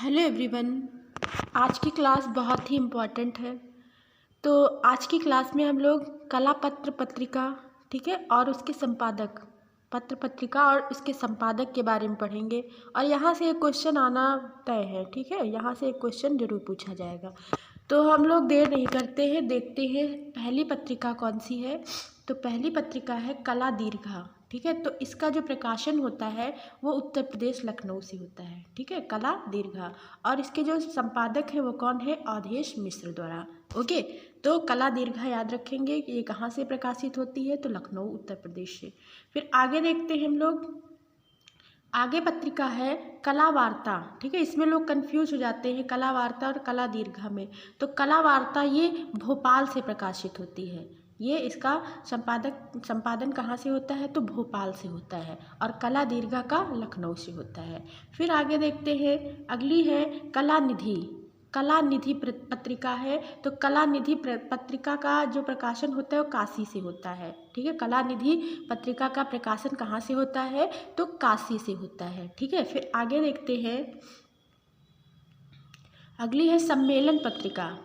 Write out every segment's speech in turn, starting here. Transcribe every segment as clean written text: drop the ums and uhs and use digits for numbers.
Hello everyone. आज की class बहुत ही इम्पॉर्टेंट है। तो आज की क्लास में हम लोग कला पत्र पत्रिका, ठीक है, और उसके संपादक, पत्र पत्रिका और उसके संपादक के बारे में पढ़ेंगे। और यहाँ से एक क्वेश्चन आना तय है, ठीक है, यहाँ से एक क्वेश्चन जरूर पूछा जाएगा। तो हम लोग देर नहीं करते हैं, देखते हैं पहली पत्रिका कौन सी है। तो पहली पत्रिका है कला दीर्घा, ठीक है। तो इसका जो प्रकाशन होता है वो उत्तर प्रदेश लखनऊ से होता है, ठीक है, कला दीर्घा। और इसके जो संपादक है वो कौन है? अवधेश मिश्र द्वारा। ओके, तो कला दीर्घा याद रखेंगे कि ये कहाँ से प्रकाशित होती है, तो लखनऊ उत्तर प्रदेश से। फिर आगे देखते हैं हम लोग, आगे पत्रिका है कला वार्ता, ठीक है। इसमें लोग कंफ्यूज हो जाते हैं कला वार्ता और कला दीर्घा में। तो कला वार्ता ये भोपाल से प्रकाशित होती है, ये इसका संपादन कहाँ से होता है, तो भोपाल से होता है। और कला दीर्घा का लखनऊ से होता है। फिर आगे देखते हैं, अगली है कला निधि पत्रिका है। तो कला निधि पत्रिका का जो प्रकाशन होता है वो काशी से होता है, ठीक है। कला निधि पत्रिका का प्रकाशन कहाँ से होता है, तो काशी से होता है, ठीक है। फिर आगे देखते हैं, अगली है सम्मेलन पत्रिका।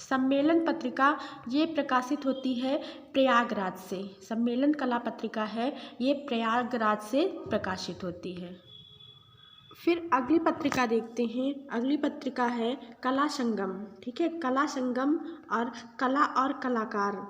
सम्मेलन पत्रिका ये प्रकाशित होती है प्रयागराज से। सम्मेलन कला पत्रिका है, ये प्रयागराज से प्रकाशित होती है। फिर अगली पत्रिका देखते हैं, अगली पत्रिका है कला संगम, ठीक है, कला संगम और कला और कलाकार,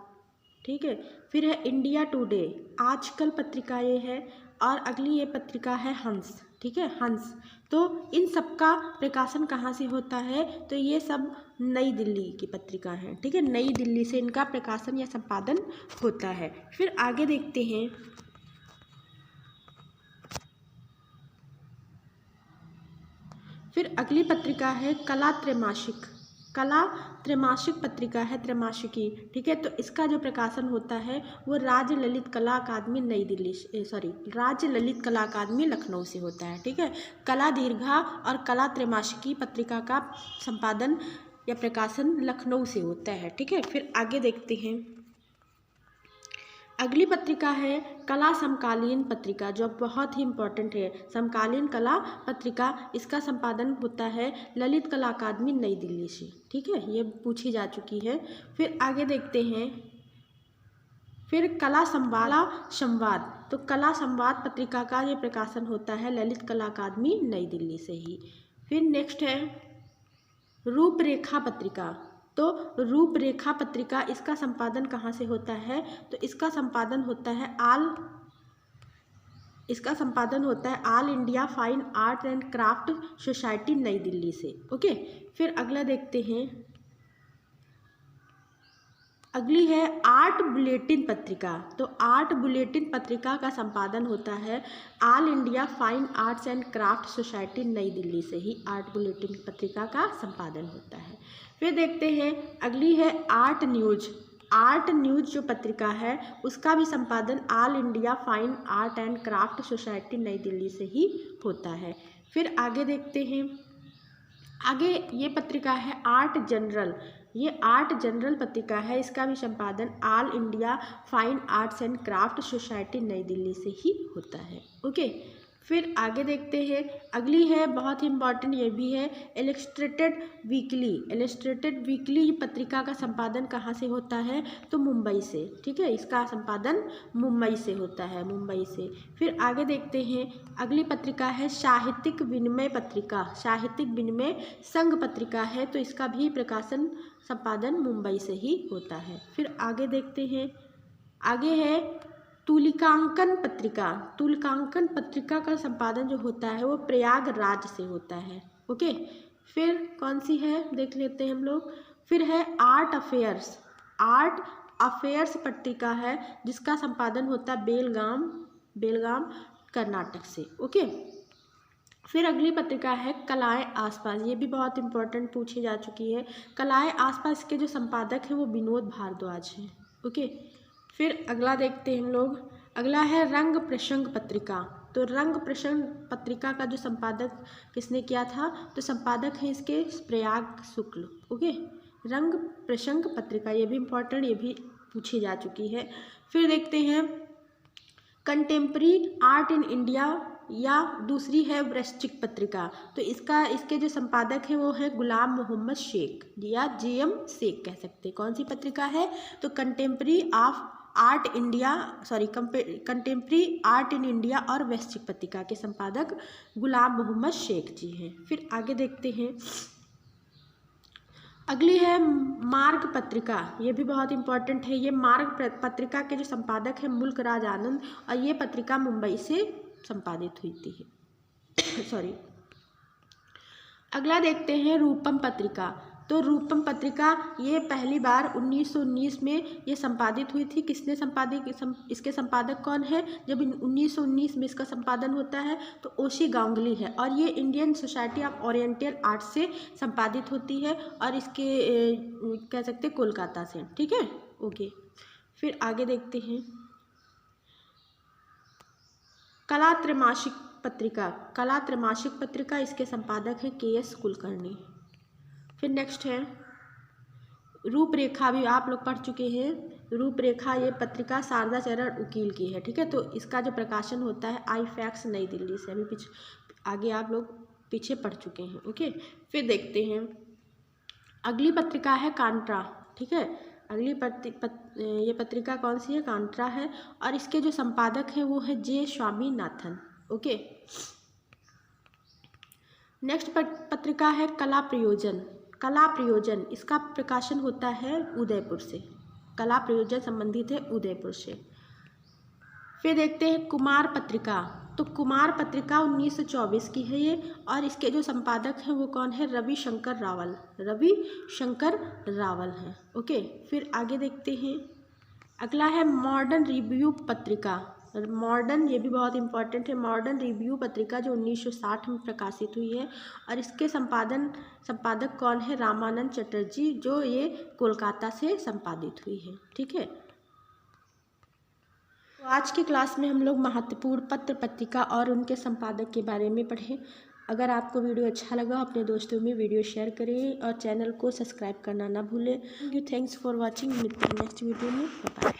ठीक है। फिर है इंडिया टुडे, आजकल पत्रिका ये है। और अगली ये पत्रिका है हंस, ठीक है, हंस। तो इन सब का प्रकाशन कहाँ से होता है, तो ये सब नई दिल्ली की पत्रिका है, ठीक है, नई दिल्ली से इनका प्रकाशन या संपादन होता है। फिर आगे देखते हैं, फिर अगली पत्रिका है कला त्रैमासिक। कला त्रैमासिक पत्रिका है, त्रैमासिकी, ठीक है। तो इसका जो प्रकाशन होता है वो राज्य ललित कला अकादमी नई दिल्ली, राज्य ललित कला अकादमी लखनऊ से होता है, ठीक है। कला दीर्घा और कला त्रैमासिकी पत्रिका का संपादन या प्रकाशन लखनऊ से होता है, ठीक है। फिर आगे देखते हैं, अगली पत्रिका है कला समकालीन पत्रिका, जो बहुत ही इम्पोर्टेंट है। समकालीन कला पत्रिका, इसका संपादन होता है ललित कला अकादमी नई दिल्ली से, ठीक है, ये पूछी जा चुकी है। फिर आगे देखते हैं, फिर कला संवाद। तो कला संवाद पत्रिका का ये प्रकाशन होता है ललित कला अकादमी नई दिल्ली से ही। फिर नेक्स्ट है रूपरेखा पत्रिका। तो रूपरेखा पत्रिका, इसका संपादन कहाँ से होता है, तो इसका संपादन होता है all India fine art and craft society नई दिल्ली से। ओके, फिर अगला देखते हैं, अगली है आर्ट बुलेटिन पत्रिका। तो आर्ट बुलेटिन पत्रिका का संपादन होता है all India fine arts and craft society नई दिल्ली से ही आर्ट बुलेटिन पत्रिका का संपादन होता है। फिर देखते हैं, अगली है आर्ट न्यूज। आर्ट न्यूज जो पत्रिका है उसका भी संपादन all India fine art and craft society नई दिल्ली से ही होता है। फिर आगे देखते हैं, आगे ये पत्रिका है आर्ट जनरल। ये आर्ट जनरल पत्रिका है, इसका भी संपादन all India fine arts and craft society नई दिल्ली से ही होता है। ओके, फिर आगे देखते हैं, अगली है बहुत ही इम्पॉर्टेंट, ये भी है इलस्ट्रेटेड वीकली। इलस्ट्रेटेड वीकली पत्रिका का संपादन कहाँ से होता है, तो मुंबई से, ठीक है, इसका संपादन मुंबई से होता है, मुंबई से। फिर आगे देखते हैं, अगली पत्रिका है साहित्यिक विनिमय पत्रिका। साहित्यिक विनिमय संघ पत्रिका है, तो इसका भी प्रकाशन संपादन मुंबई से ही होता है। फिर आगे देखते हैं, आगे है तुलिकांकन पत्रिका। तुलिकांकन पत्रिका का संपादन जो होता है वो प्रयागराज से होता है। ओके, फिर कौन सी है देख लेते हैं हम लोग। फिर है आर्ट अफेयर्स। आर्ट अफेयर्स पत्रिका है, जिसका संपादन होता है बेलगाम कर्नाटक से। ओके, फिर अगली पत्रिका है कलाएं आसपास। ये भी बहुत इंपॉर्टेंट पूछी जा चुकी है। कलाएं आसपास के जो संपादक हैं वो विनोद भारद्वाज हैं। ओके, फिर अगला देखते हैं हम लोग, अगला है रंग प्रसंग पत्रिका। तो रंग प्रसंग पत्रिका का जो संपादक किसने किया था, तो संपादक है इसके प्रयाग शुक्ल। ओके, रंग प्रसंग पत्रिका, ये भी इम्पोर्टेंट, ये भी पूछी जा चुकी है। फिर देखते हैं कंटेम्प्रेरी आर्ट इन इंडिया या दूसरी है वृश्चिक पत्रिका। तो इसके जो संपादक हैं वो है गुलाम मोहम्मद शेख या JM शेख कह सकते हैं। कौन सी पत्रिका है? तो कंटेम्प्रेरी आर्ट इन इंडिया और वृश्चिक पत्रिका के संपादक गुलाम मोहम्मद शेख जी हैं। फिर आगे देखते हैं, अगली है मार्ग पत्रिका। ये भी बहुत इंपॉर्टेंट है। ये मार्ग पत्रिका के जो संपादक हैं मुल्क राज आनंद, और ये पत्रिका मुंबई से संपादित हुई थी सॉरी। अगला देखते हैं रूपम पत्रिका। तो रूपम पत्रिका ये पहली बार 1919 में ये संपादित हुई थी। किसने इसके संपादक कौन है? जब 1919 में इसका संपादन होता है तो ओशी गांगुली है, और ये Indian society of oriental art से संपादित होती है, और इसके कह सकते हैं कोलकाता से। ठीक है, ओके। फिर आगे देखते हैं कला त्रैमासिक पत्रिका। इसके संपादक है KS कुलकर्णी। फिर नेक्स्ट है रूपरेखा। भी आप लोग पढ़ चुके हैं रूपरेखा। ये पत्रिका शारदा चरण वकील की है। ठीक है, तो इसका जो प्रकाशन होता है IFAX नई दिल्ली से। अभी आगे आप लोग पीछे पढ़ चुके हैं। ओके, फिर देखते हैं अगली पत्रिका है कांट्रा। ठीक है, अगली ये पत्रिका कौन सी है? कांट्रा है, और इसके जो संपादक हैं वो है J स्वामीनाथन। ओके, नेक्स्ट पत्रिका है कला प्रयोजन। इसका प्रकाशन होता है उदयपुर से। कला प्रयोजन संबंधित है उदयपुर से। फिर देखते हैं कुमार पत्रिका। तो कुमार पत्रिका 1924 की है ये, और इसके जो संपादक हैं वो कौन है? रविशंकर रावल हैं। ओके, फिर आगे देखते हैं अगला है मॉडर्न रिव्यू पत्रिका। मॉडर्न, ये भी बहुत इंपॉर्टेंट है। मॉडर्न रिव्यू पत्रिका जो 1960 में प्रकाशित हुई है, और इसके संपादक कौन है? रामानंद चटर्जी, जो ये कोलकाता से संपादित हुई है। ठीक है, तो आज की क्लास में हम लोग महत्वपूर्ण पत्र पत्रिका और उनके संपादक के बारे में पढ़े। अगर आपको वीडियो अच्छा लगा अपने दोस्तों में वीडियो शेयर करें, और चैनल को सब्सक्राइब करना ना भूलें। Thanks for watching. मिलते हैं नेक्स्ट वीडियो में। बाय।